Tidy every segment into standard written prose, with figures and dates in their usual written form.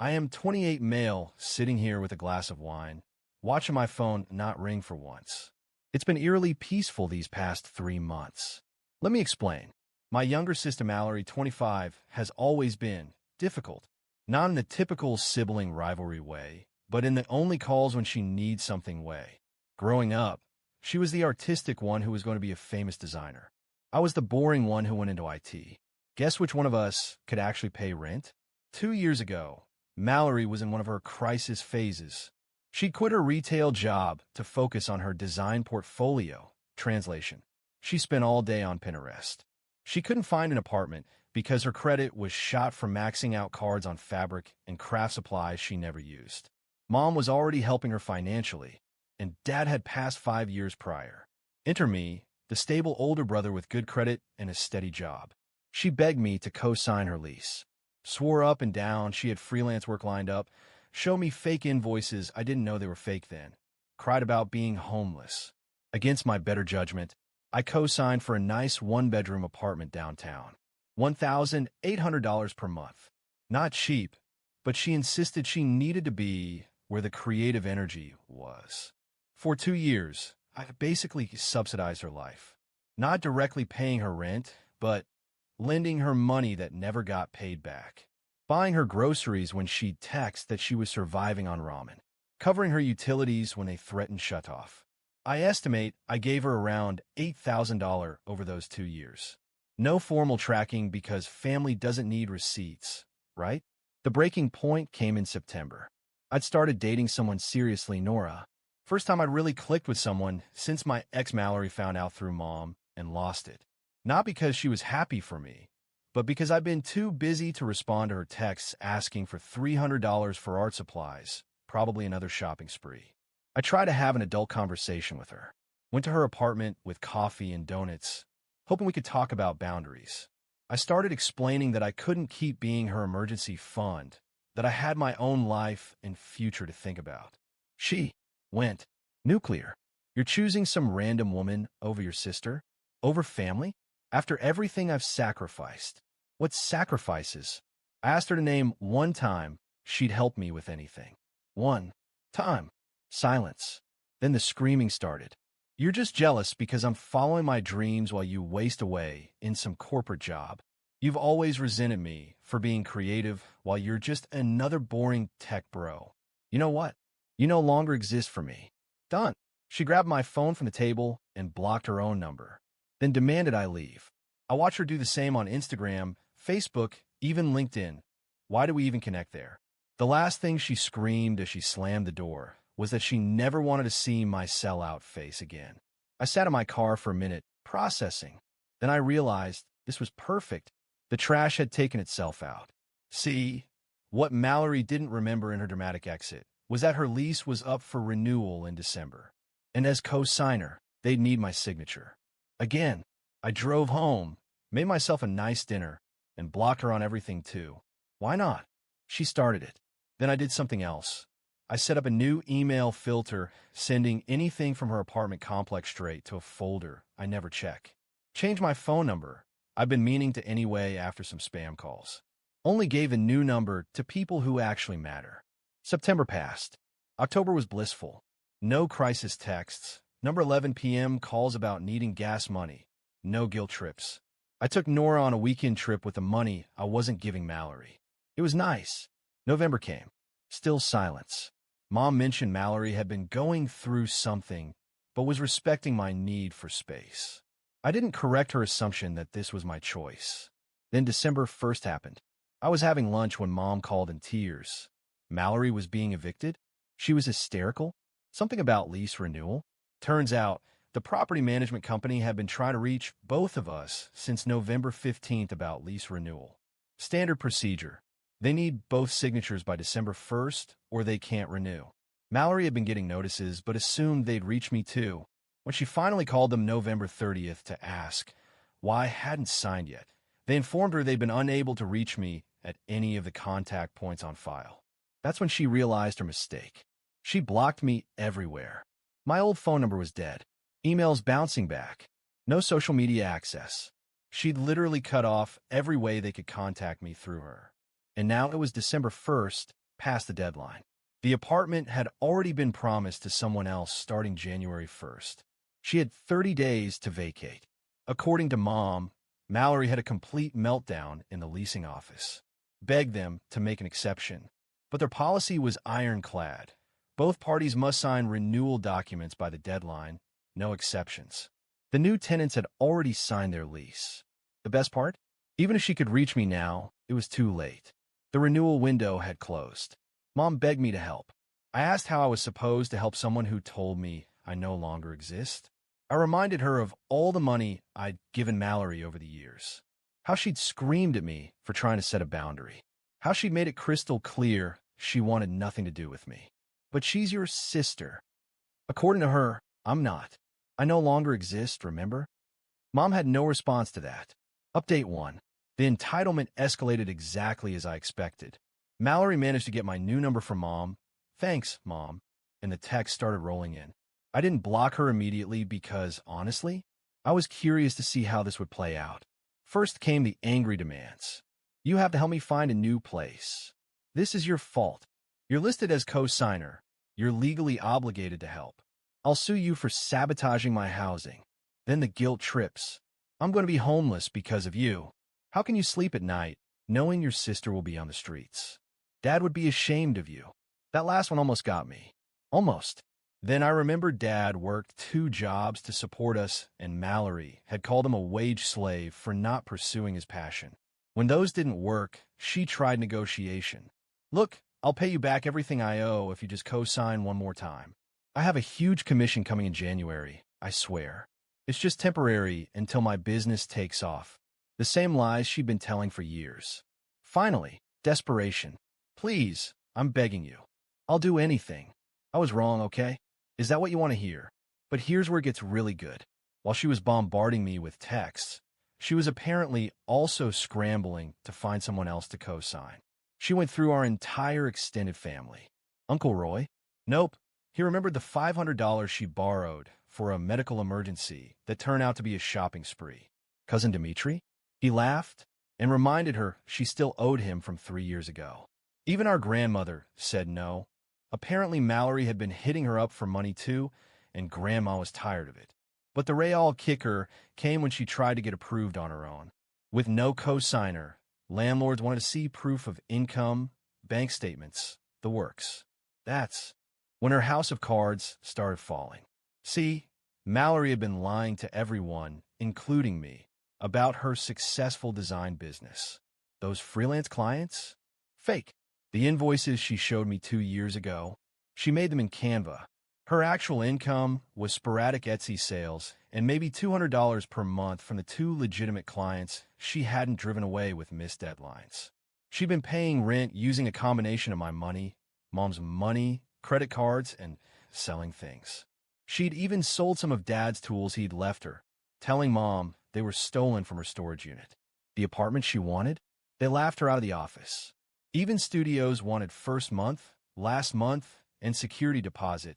I am 28 male, sitting here with a glass of wine, watching my phone not ring for once. It's been eerily peaceful these past 3 months. Let me explain. My younger sister Mallory, 25, has always been difficult. Not in the typical sibling rivalry way, but in the only calls when she needs something way. Growing up, she was the artistic one who was going to be a famous designer. I was the boring one who went into IT. Guess which one of us could actually pay rent? 2 years ago, Mallory was in one of her crisis phases. She quit her retail job to focus on her design portfolio. Translation: she spent all day on Pinterest. She couldn't find an apartment because her credit was shot from maxing out cards on fabric and craft supplies she never used. Mom was already helping her financially, and Dad had passed 5 years prior. Enter me, the stable older brother with good credit and a steady job. She begged me to co-sign her lease. Swore up and down she had freelance work lined up, showed me fake invoices I didn't know they were fake then, cried about being homeless. Against my better judgment, I co-signed for a nice one-bedroom apartment downtown. $1,800 per month. Not cheap, but she insisted she needed to be where the creative energy was. For 2 years, I basically subsidized her life. Not directly paying her rent, but lending her money that never got paid back. Buying her groceries when she'd text that she was surviving on ramen. Covering her utilities when they threatened shutoff. I estimate I gave her around $8,000 over those 2 years. No formal tracking because family doesn't need receipts, right? The breaking point came in September. I'd started dating someone seriously, Nora. First time I'd really clicked with someone since my ex Mallory found out through Mom and lost it. Not because she was happy for me, but because I'd been too busy to respond to her texts asking for $300 for art supplies, probably another shopping spree. I tried to have an adult conversation with her. Went to her apartment with coffee and donuts, hoping we could talk about boundaries. I started explaining that I couldn't keep being her emergency fund, that I had my own life and future to think about. She went nuclear. You're choosing some random woman over your sister? Over family? After everything I've sacrificed. What sacrifices? I asked her to name one time she'd help me with anything. One time. Silence. Then the screaming started. You're just jealous because I'm following my dreams while you waste away in some corporate job. You've always resented me for being creative while you're just another boring tech bro. You know what? You no longer exist for me. Done. She grabbed my phone from the table and blocked her own number, then demanded I leave. I watch her do the same on Instagram, Facebook, even LinkedIn. Why do we even connect there? The last thing she screamed as she slammed the door was that she never wanted to see my sellout face again. I sat in my car for a minute, processing. Then I realized this was perfect. The trash had taken itself out. See, what Mallory didn't remember in her dramatic exit was that her lease was up for renewal in December. And as co-signer, they'd need my signature. Again, I drove home, made myself a nice dinner, and blocked her on everything too. Why not? She started it. Then I did something else. I set up a new email filter, sending anything from her apartment complex straight to a folder I never check. Changed my phone number. I've been meaning to anyway after some spam calls. Only gave a new number to people who actually matter. September passed. October was blissful. No crisis texts. Number 11 p.m. calls about needing gas money. No guilt trips. I took Nora on a weekend trip with the money I wasn't giving Mallory. It was nice. November came. Still silence. Mom mentioned Mallory had been going through something, but was respecting my need for space. I didn't correct her assumption that this was my choice. Then December 1st happened. I was having lunch when Mom called in tears. Mallory was being evicted? She was hysterical? Something about lease renewal? Turns out, the property management company had been trying to reach both of us since November 15th about lease renewal. Standard procedure. They need both signatures by December 1st or they can't renew. Mallory had been getting notices but assumed they'd reach me too. When she finally called them November 30th to ask why I hadn't signed yet, they informed her they'd been unable to reach me at any of the contact points on file. That's when she realized her mistake. She blocked me everywhere. My old phone number was dead. Emails bouncing back. No social media access. She'd literally cut off every way they could contact me through her. And now it was December 1st, past the deadline. The apartment had already been promised to someone else starting January 1st. She had 30 days to vacate. According to Mom, Mallory had a complete meltdown in the leasing office, begged them to make an exception. But their policy was ironclad. Both parties must sign renewal documents by the deadline, no exceptions. The new tenants had already signed their lease. The best part? Even if she could reach me now, it was too late. The renewal window had closed. Mom begged me to help. I asked how I was supposed to help someone who told me I no longer exist. I reminded her of all the money I'd given Mallory over the years. How she'd screamed at me for trying to set a boundary. How she'd made it crystal clear she wanted nothing to do with me. But she's your sister. According to her, I'm not. I no longer exist, remember? Mom had no response to that. Update 1. The entitlement escalated exactly as I expected. Mallory managed to get my new number from Mom. Thanks, Mom. And the text started rolling in. I didn't block her immediately because, honestly, I was curious to see how this would play out. First came the angry demands. You have to help me find a new place. This is your fault. You're listed as co-signer. You're legally obligated to help. I'll sue you for sabotaging my housing. Then the guilt trips. I'm going to be homeless because of you. How can you sleep at night knowing your sister will be on the streets? Dad would be ashamed of you. That last one almost got me. Almost. Then I remembered Dad worked 2 jobs to support us, and Mallory had called him a wage slave for not pursuing his passion. When those didn't work, she tried negotiation. Look, I'll pay you back everything I owe if you just co-sign one more time. I have a huge commission coming in January, I swear. It's just temporary until my business takes off. The same lies she'd been telling for years. Finally, desperation. Please, I'm begging you. I'll do anything. I was wrong, okay? Is that what you want to hear? But here's where it gets really good. While she was bombarding me with texts, she was apparently also scrambling to find someone else to co-sign. She went through our entire extended family. Uncle Roy? Nope. He remembered the $500 she borrowed for a medical emergency that turned out to be a shopping spree. Cousin Dimitri? He laughed and reminded her she still owed him from 3 years ago. Even our grandmother said no. Apparently Mallory had been hitting her up for money too, and Grandma was tired of it. But the real kicker came when she tried to get approved on her own. With no co-signer, landlords wanted to see proof of income, bank statements, the works. That's when her house of cards started falling. See, Mallory had been lying to everyone, including me, about her successful design business. Those freelance clients? Fake. The invoices she showed me 2 years ago, she made them in Canva. Her actual income was sporadic Etsy sales and maybe $200 per month from the 2 legitimate clients she hadn't driven away with missed deadlines. She'd been paying rent using a combination of my money, Mom's money, credit cards, and selling things. She'd even sold some of Dad's tools he'd left her, telling Mom they were stolen from her storage unit. The apartment she wanted? They laughed her out of the office. Even studios wanted first month, last month, and security deposit,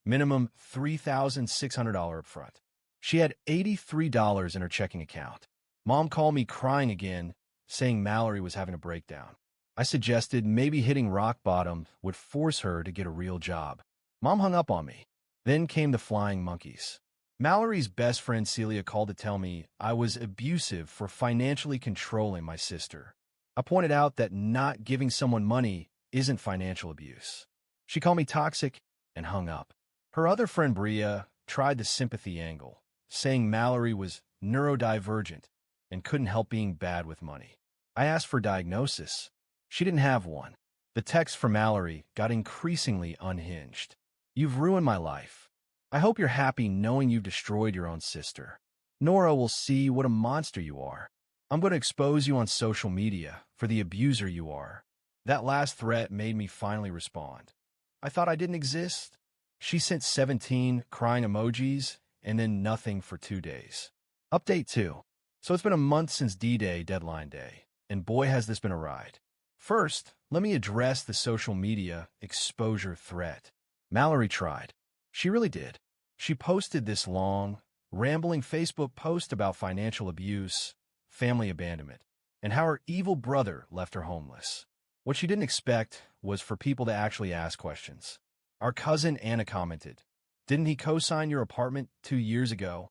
minimum $3,600 upfront. She had $83 in her checking account. Mom called me crying again, saying Mallory was having a breakdown. I suggested maybe hitting rock bottom would force her to get a real job. Mom hung up on me. Then came the flying monkeys. Mallory's best friend Celia called to tell me I was abusive for financially controlling my sister. I pointed out that not giving someone money isn't financial abuse. She called me toxic and hung up. Her other friend Bria tried the sympathy angle, saying Mallory was neurodivergent and couldn't help being bad with money. I asked for a diagnosis. She didn't have one. The text from Mallory got increasingly unhinged. You've ruined my life. I hope you're happy knowing you've destroyed your own sister. Nora will see what a monster you are. I'm going to expose you on social media for the abuser you are. That last threat made me finally respond. I thought I didn't exist. She sent 17 crying emojis and then nothing for 2 days. Update 2. So it's been a month since D-Day deadline day, and boy has this been a ride. First, let me address the social media exposure threat. Mallory tried. She really did. She posted this long, rambling Facebook post about financial abuse, family abandonment, and how her evil brother left her homeless. What she didn't expect was for people to actually ask questions. Our cousin Anna commented, "Didn't he co-sign your apartment 2 years ago?"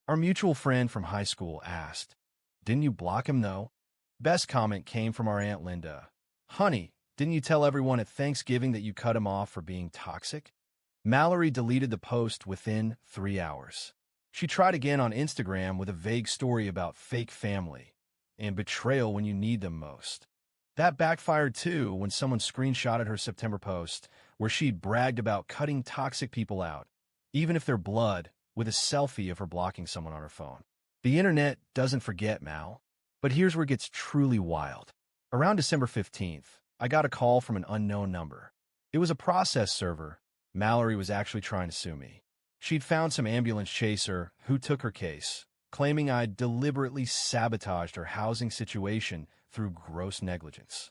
Our mutual friend from high school asked, "Didn't you block him though?" Best comment came from our Aunt Linda. "Honey, didn't you tell everyone at Thanksgiving that you cut him off for being toxic?" Mallory deleted the post within 3 hours. She tried again on Instagram with a vague story about fake family and betrayal when you need them most. That backfired too when someone screenshotted her September post where she'd bragged about cutting toxic people out, even if they're blood, with a selfie of her blocking someone on her phone. The internet doesn't forget, Mal. But here's where it gets truly wild. Around December 15th, I got a call from an unknown number. It was a process server. Mallory was actually trying to sue me. She'd found some ambulance chaser who took her case, claiming I'd deliberately sabotaged her housing situation through gross negligence.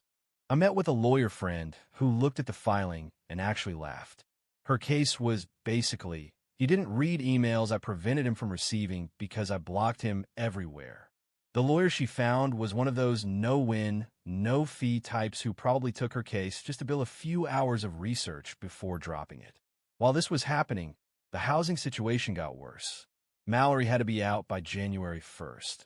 I met with a lawyer friend who looked at the filing and actually laughed. Her case was basically, he didn't read emails I prevented him from receiving because I blocked him everywhere. The lawyer she found was one of those no-win, no-fee types who probably took her case just to bill a few hours of research before dropping it. While this was happening, the housing situation got worse. Mallory had to be out by January 1st.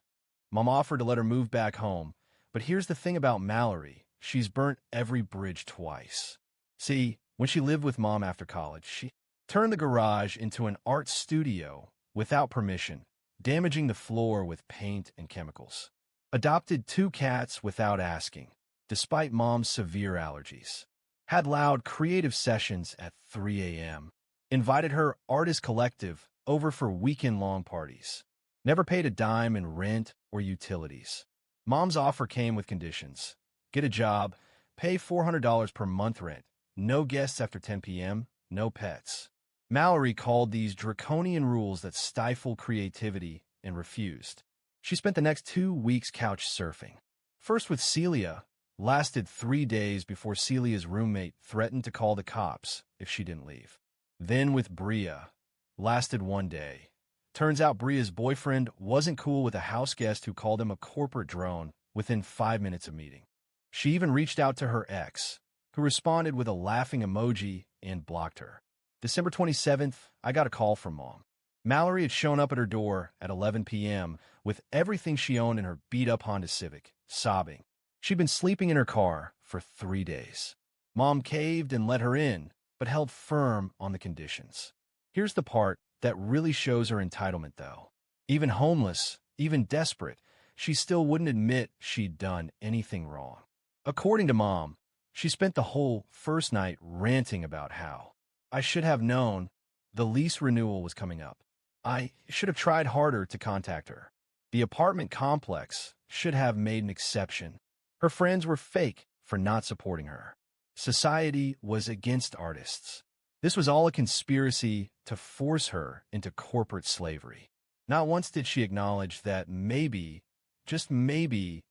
Mom offered to let her move back home, but here's the thing about Mallory. She's burnt every bridge twice. See, when she lived with Mom after college, she turned the garage into an art studio without permission, damaging the floor with paint and chemicals. Adopted 2 cats without asking, despite Mom's severe allergies. Had loud creative sessions at 3 a.m. Invited her artist collective over for weekend-long parties. Never paid a dime in rent or utilities. Mom's offer came with conditions. Get a job, pay $400 per month rent, no guests after 10 p.m., no pets. Mallory called these draconian rules that stifle creativity and refused. She spent the next 2 weeks couch surfing. First with Celia, lasted 3 days before Celia's roommate threatened to call the cops if she didn't leave. Then with Bria, lasted 1 day. Turns out Bria's boyfriend wasn't cool with a house guest who called him a corporate drone within 5 minutes of meeting. She even reached out to her ex, who responded with a laughing emoji and blocked her. December 27th, I got a call from Mom. Mallory had shown up at her door at 11 p.m. with everything she owned in her beat-up Honda Civic, sobbing. She'd been sleeping in her car for 3 days. Mom caved and let her in, but held firm on the conditions. Here's the part that really shows her entitlement, though. Even homeless, even desperate, she still wouldn't admit she'd done anything wrong. According to Mom, she spent the whole first night ranting about how I should have known the lease renewal was coming up. I should have tried harder to contact her. The apartment complex should have made an exception. Her friends were fake for not supporting her. Society was against artists. This was all a conspiracy to force her into corporate slavery. Not once did she acknowledge that maybe, just maybe,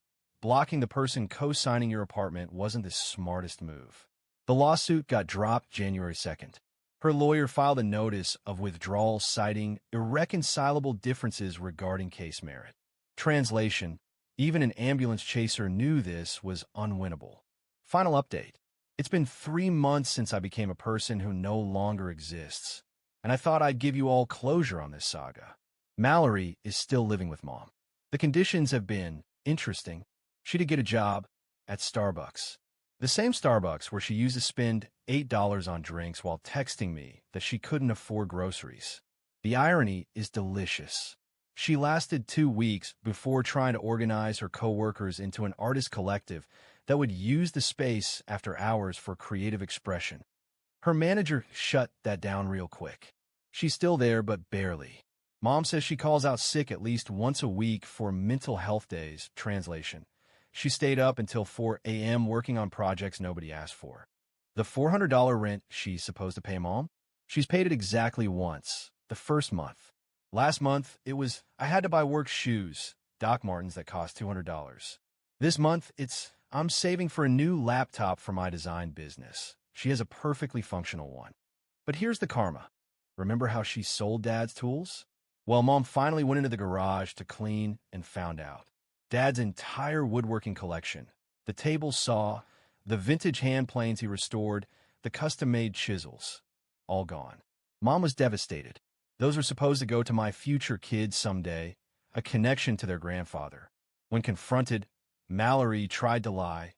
blocking the person co-signing your apartment wasn't the smartest move. The lawsuit got dropped January 2nd. Her lawyer filed a notice of withdrawal citing irreconcilable differences regarding case merit. Translation: even an ambulance chaser knew this was unwinnable. Final update. It's been 3 months since I became a person who no longer exists, and I thought I'd give you all closure on this saga. Mallory is still living with Mom. The conditions have been interesting. She did get a job at Starbucks. The same Starbucks where she used to spend $8 on drinks while texting me that she couldn't afford groceries. The irony is delicious. She lasted 2 weeks before trying to organize her coworkers into an artist collective that would use the space after hours for creative expression. Her manager shut that down real quick. She's still there, but barely. Mom says she calls out sick at least once a week for mental health days. Translation: she stayed up until 4 a.m. working on projects nobody asked for. The $400 rent she's supposed to pay Mom? She's paid it exactly once, the first month. Last month, it was, I had to buy work shoes, Doc Martens that cost $200. This month, it's, I'm saving for a new laptop for my design business. She has a perfectly functional one. But here's the karma. Remember how she sold Dad's tools? Well, Mom finally went into the garage to clean and found out. Dad's entire woodworking collection, the table saw, The vintage hand planes he restored, the custom-made chisels, all gone. Mom was devastated. Those were supposed to go to my future kids someday, a connection to their grandfather. When confronted, Mallory tried to lie,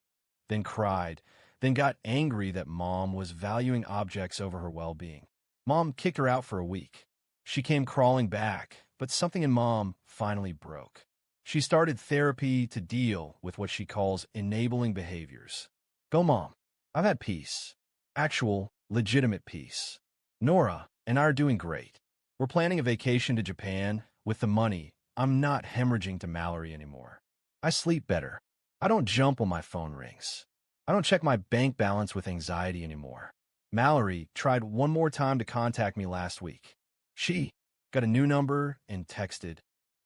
then cried, then got angry that Mom was valuing objects over her well-being. Mom kicked her out for a week. She came crawling back, but something in Mom finally broke. She started therapy to deal with what she calls enabling behaviors. Go, Mom. I've had peace. Actual, legitimate peace. Nora and I are doing great. We're planning a vacation to Japan. With the money, I'm not hemorrhaging to Mallory anymore. I sleep better. I don't jump when my phone rings. I don't check my bank balance with anxiety anymore. Mallory tried one more time to contact me last week. She got a new number and texted,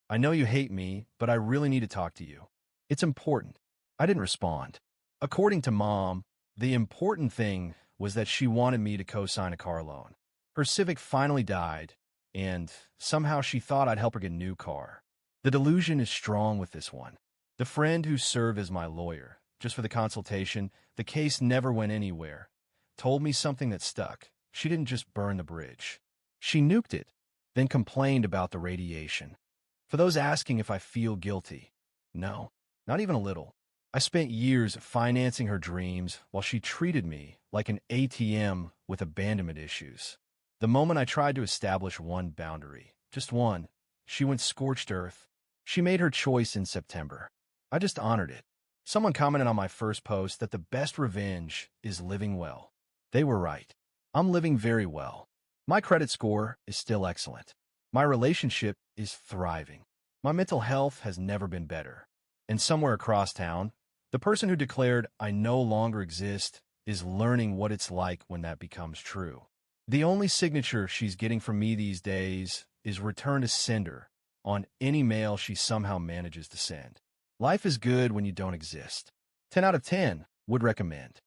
"I know you hate me, but I really need to talk to you. It's important." I didn't respond. According to Mom, the important thing was that she wanted me to co-sign a car loan. Her Civic finally died, and somehow she thought I'd help her get a new car. The delusion is strong with this one. The friend who served as my lawyer, just for the consultation, the case never went anywhere, told me something that stuck. She didn't just burn the bridge. She nuked it, then complained about the radiation. For those asking if I feel guilty, no, not even a little. I spent years financing her dreams while she treated me like an ATM with abandonment issues. The moment I tried to establish one boundary, just one, she went scorched earth. She made her choice in September. I just honored it. Someone commented on my first post that the best revenge is living well. They were right. I'm living very well. My credit score is still excellent. My relationship is thriving. My mental health has never been better. And somewhere across town, the person who declared I no longer exist is learning what it's like when that becomes true. The only signature she's getting from me these days is return to sender on any mail she somehow manages to send. Life is good when you don't exist. 10 out of 10 would recommend.